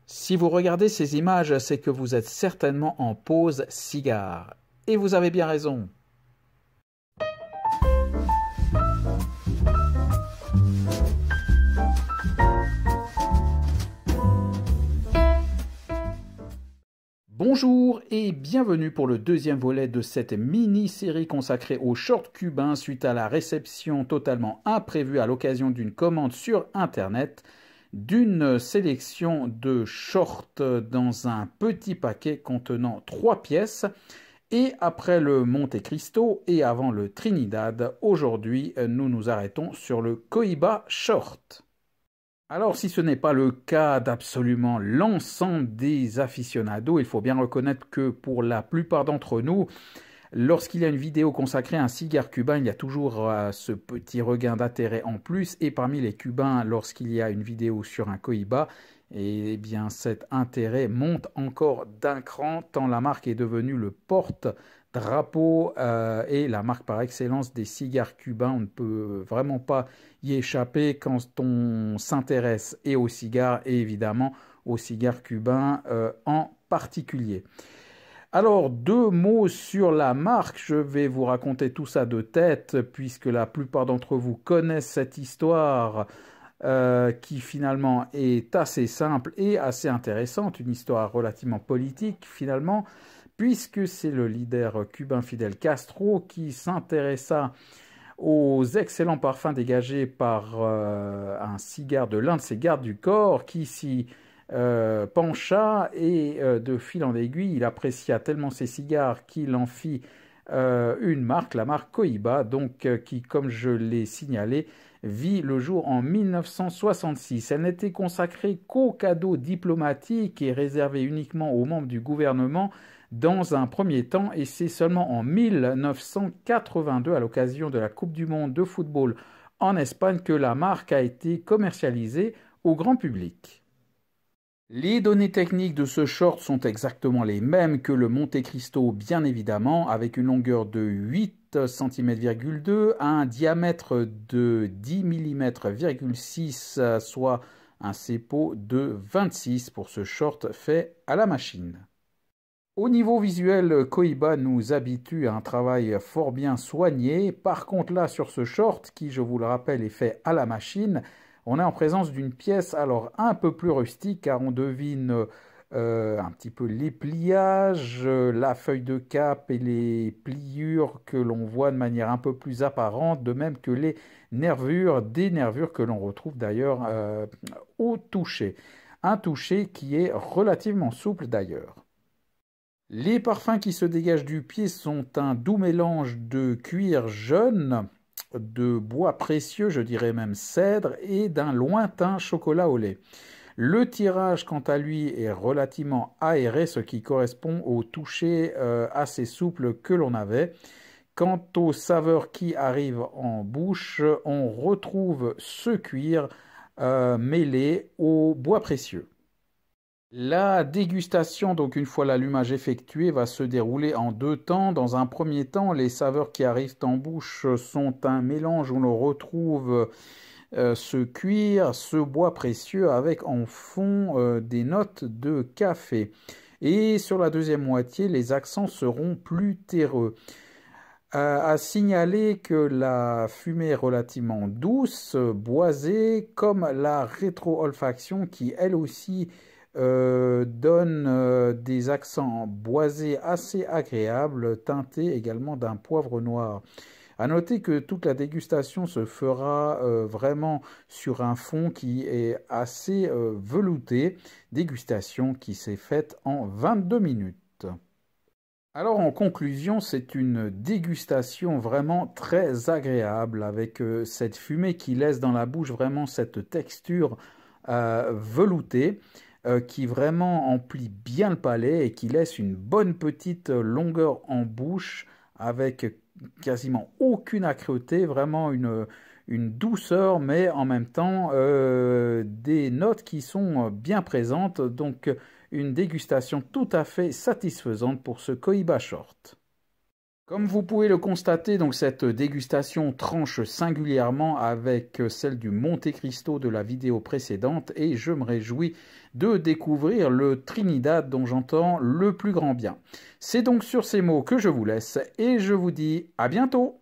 Si vous regardez ces images, c'est que vous êtes certainement en pause cigare. Et vous avez bien raison. Bonjour et bienvenue pour le deuxième volet de cette mini-série consacrée aux shorts cubains suite à la réception totalement imprévue à l'occasion d'une commande sur Internet d'une sélection de shorts dans un petit paquet contenant 3 pièces. Et après le Monte Cristo et avant le Trinidad, aujourd'hui nous nous arrêtons sur le Cohiba Short. Alors, si ce n'est pas le cas d'absolument l'ensemble des aficionados, il faut bien reconnaître que pour la plupart d'entre nous, lorsqu'il y a une vidéo consacrée à un cigare cubain, il y a toujours ce petit regain d'intérêt en plus. Et parmi les Cubains, lorsqu'il y a une vidéo sur un Cohiba, eh bien cet intérêt monte encore d'un cran, tant la marque est devenue le porte-drapeau et la marque par excellence des cigares cubains. On ne peut vraiment pas y échapper quand on s'intéresse et aux cigares et évidemment aux cigares cubains en particulier. Alors, 2 mots sur la marque. Je vais vous raconter tout ça de tête puisque la plupart d'entre vous connaissent cette histoire qui finalement est assez simple et assez intéressante, une histoire relativement politique finalement, puisque c'est le leader cubain Fidel Castro qui s'intéressa aux excellents parfums dégagés par un cigare de l'un de ses gardes du corps qui s'y pencha et de fil en aiguille, il apprécia tellement ces cigares qu'il en fit une marque, la marque Cohiba, donc qui, comme je l'ai signalé, vit le jour en 1966. Elle n'était consacrée qu'aux cadeaux diplomatiques et réservée uniquement aux membres du gouvernement dans un premier temps, et c'est seulement en 1982, à l'occasion de la Coupe du Monde de football en Espagne, que la marque a été commercialisée au grand public. Les données techniques de ce short sont exactement les mêmes que le Monte Cristo, bien évidemment, avec une longueur de 8 cm,2, un diamètre de 10 mm,6, soit un CEPO de 26 pour ce short fait à la machine. Au niveau visuel, Cohiba nous habitue à un travail fort bien soigné. Par contre, là, sur ce short, qui, je vous le rappelle, est fait à la machine, on est en présence d'une pièce alors un peu plus rustique, car on devine un petit peu les pliages, la feuille de cap et les pliures que l'on voit de manière un peu plus apparente, de même que les nervures, des nervures que l'on retrouve d'ailleurs au toucher. Un toucher qui est relativement souple d'ailleurs. Les parfums qui se dégagent du pied sont un doux mélange de cuir jeune, de bois précieux, je dirais même cèdre, et d'un lointain chocolat au lait. Le tirage, quant à lui, est relativement aéré, ce qui correspond au toucher assez souple que l'on avait. Quant aux saveurs qui arrivent en bouche, on retrouve ce cuir mêlé au bois précieux. La dégustation, donc une fois l'allumage effectué, va se dérouler en 2 temps. Dans un premier temps, les saveurs qui arrivent en bouche sont un mélange où l'on retrouve ce cuir, ce bois précieux avec en fond des notes de café. Et sur la deuxième moitié, les accents seront plus terreux. À signaler que la fumée est relativement douce, boisée, comme la rétro-olfaction qui elle aussi donne des accents boisés assez agréables, teintés également d'un poivre noir. À noter que toute la dégustation se fera vraiment sur un fond qui est assez velouté, dégustation qui s'est faite en 22 minutes. Alors en conclusion, c'est une dégustation vraiment très agréable avec cette fumée qui laisse dans la bouche vraiment cette texture veloutée. Qui vraiment emplit bien le palais et qui laisse une bonne petite longueur en bouche avec quasiment aucune âcreté, vraiment une douceur, mais en même temps des notes qui sont bien présentes, donc une dégustation tout à fait satisfaisante pour ce Cohiba Short. Comme vous pouvez le constater, donc cette dégustation tranche singulièrement avec celle du Monte Cristo de la vidéo précédente et je me réjouis de découvrir le Trinidad dont j'entends le plus grand bien. C'est donc sur ces mots que je vous laisse et je vous dis à bientôt.